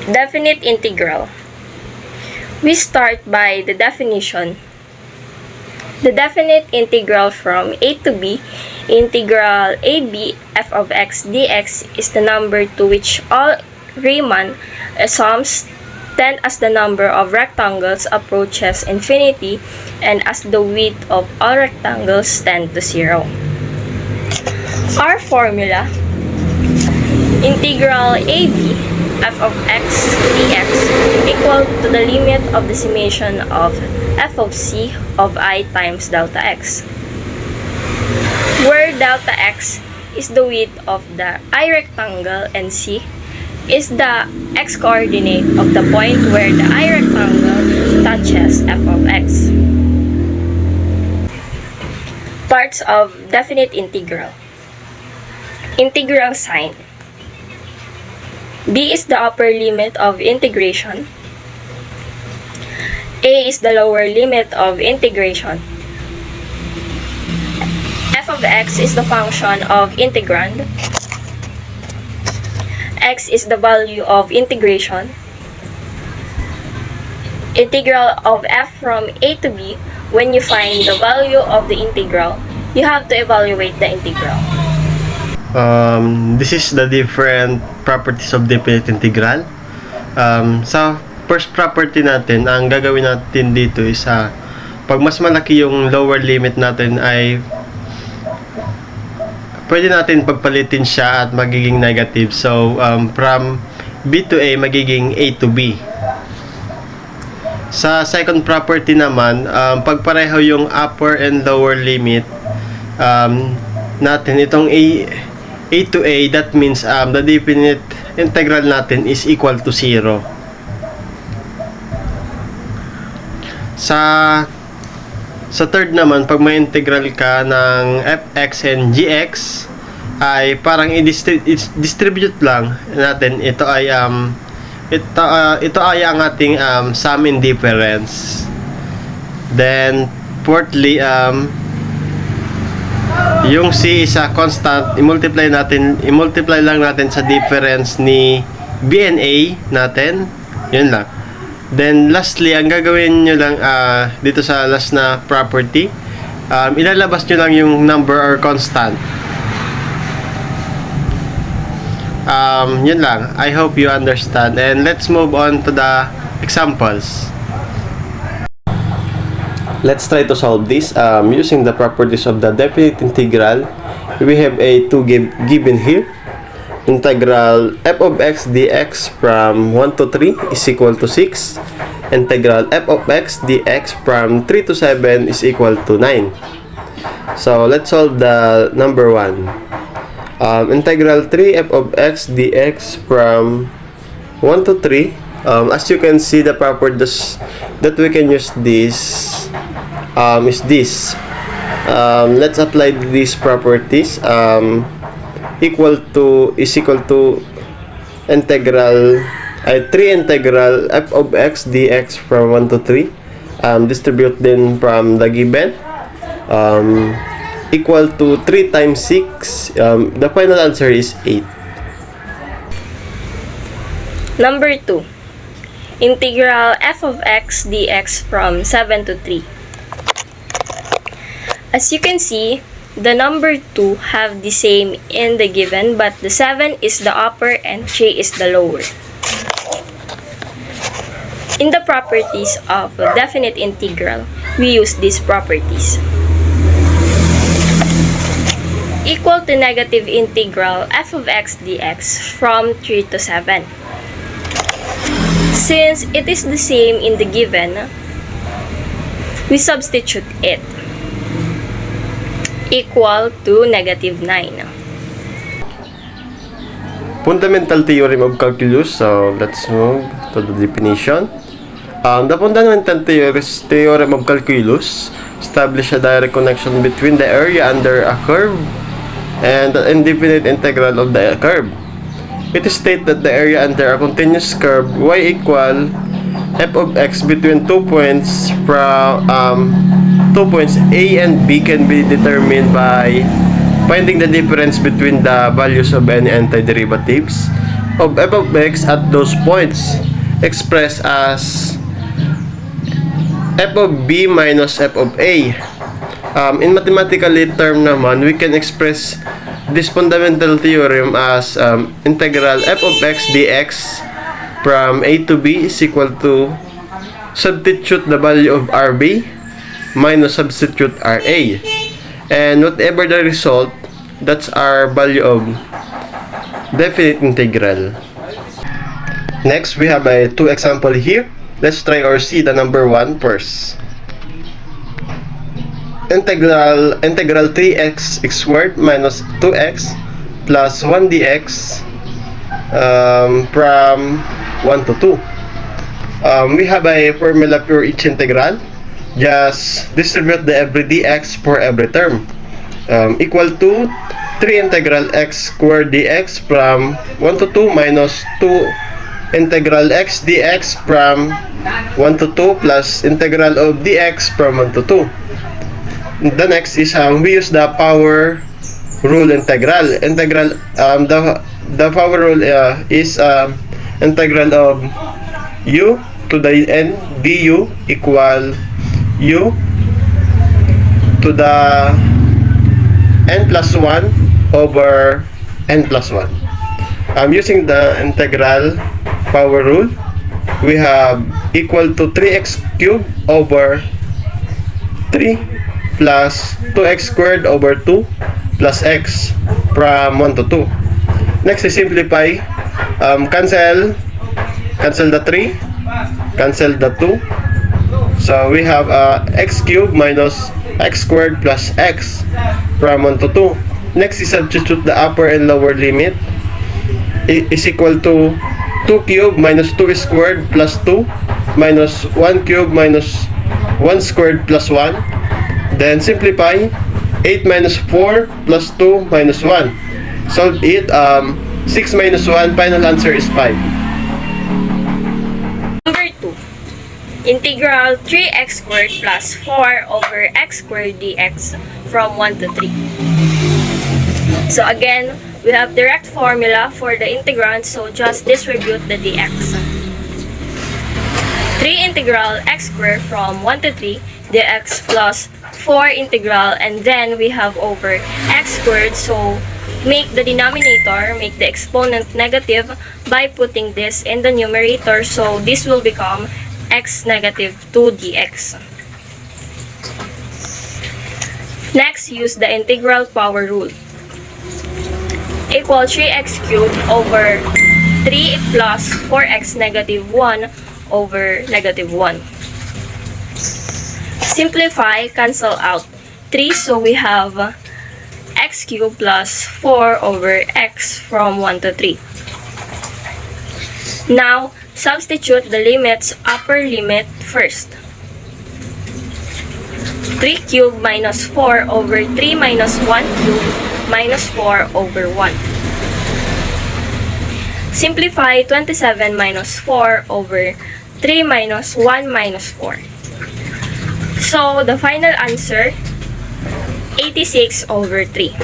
Definite integral. We start by the definition. The definite integral from a to b, integral ab f of x dx is the number to which all Riemann sums tend as the number of rectangles approaches infinity and as the width of all rectangles tend to 0. Our formula: integral ab f of x dx equal to the limit of the summation of f of c of I times delta x, where delta x is the width of the I rectangle and c is the x-coordinate of the point where the I rectangle touches f of x. Parts of definite integral. Integral sign. B is the upper limit of integration. A is the lower limit of integration. F of x is the function of integrand. X is the value of integration. Integral of f from a to b. When you find the value of the integral, you have to evaluate the integral. This is the different properties of definite integral. Sa first property natin, ang gagawin natin dito is pag mas malaki yung lower limit natin ay pwede natin pagpalitin siya at magiging negative. So, from b to a magiging a to b. Sa second property naman, pag pareho yung upper and lower limit natin, itong a to a, that means the definite integral natin is equal to 0. Sa third naman, pag may integral ka ng fx and gx, ay parang i-distribute lang natin. Ito ay ito ay ang ating sum and difference. Then fourthly, yung c is a constant, i-multiply lang natin sa difference ni b and a natin. Yun lang. Then lastly, ang gagawin nyo lang dito sa last na property, ilalabas nyo lang yung number or constant. Yun lang. I hope you understand, and let's move on to the examples. Let's try to solve this using the properties of the definite integral. We have a given here. Integral f of x dx from 1 to 3 is equal to 6. Integral f of x dx from 3 to 7 is equal to 9. So let's solve the number 1. Integral 3 f of x dx from 1 to 3. As you can see, the properties that we can use this is this. Let's apply these properties. Is equal to integral 3 integral f of x dx from 1 to 3. Distribute then from the given. Equal to 3 times 6. The final answer is 8. Number 2. Integral f of x dx from 7 to 3. As you can see, the number 2 have the same in the given, but the 7 is the upper and 3 is the lower. In the properties of a definite integral, we use these properties. Equal to negative integral f of x dx from 3 to 7. Since it is the same in the given, we substitute it. Equal to negative 9. Fundamental theorem of calculus. So let's move to the definition. The fundamental theorem of calculus establish a direct connection between the area under a curve and the indefinite integral of the curve. It is stated that the area under a continuous curve y equal f of x between 2 points from 2 points A and B can be determined by finding the difference between the values of any antiderivatives of f of x at those points, expressed as f of b minus f of a. In mathematically term naman, we can express this fundamental theorem as integral f of x dx from a to b is equal to substitute the value of rb minus substitute ra. And whatever the result, that's our value of definite integral. Next, we have two example here. Let's try or see the number 1 first. Integral 3x squared minus 2x plus 1 dx from 1 to 2. We have a formula for each integral. Just distribute the every dx for every term. Equal to 3 integral x squared dx from 1 to 2 minus 2 integral x dx from 1 to 2 plus integral of dx from 1 to 2. The next is we use the power rule integral. The power rule is integral of u to the n du equal u to the n plus 1 over n plus 1. Using the integral power rule, we have equal to 3x cubed over 3 plus 2x squared over 2 plus x from 1 to 2. Next is simplify. Cancel the 3, cancel the 2. So we have x cubed minus x squared plus x from 1 to 2. Next is substitute the upper and lower limit is equal to 2 cubed minus 2 squared plus 2 minus 1 cubed minus 1 squared plus 1. Then simplify. 8 minus 4 plus 2 minus 1. Solve it. 6 minus 1. Final answer is 5. Number 2. Integral 3x squared plus 4 over x squared dx from 1 to 3. So again, we have direct formula for the integrand, so just distribute the dx. 3 integral x squared from 1 to 3 dx plus 4 integral, and then we have over x squared, so make the denominator, make the exponent negative by putting this in the numerator, so this will become x negative 2 dx. Next, use the integral power rule. Equal 3x cubed over 3 plus 4x negative 1 over negative 1. Simplify, cancel out 3, so we have x cubed plus 4 over x from 1 to 3. Now, substitute the limits, upper limit first. 3 cubed minus 4 over 3 minus 1 cubed minus 4 over 1. Simplify 27 minus 4 over 3 minus 1 minus 4. So, the final answer, 86 over 3.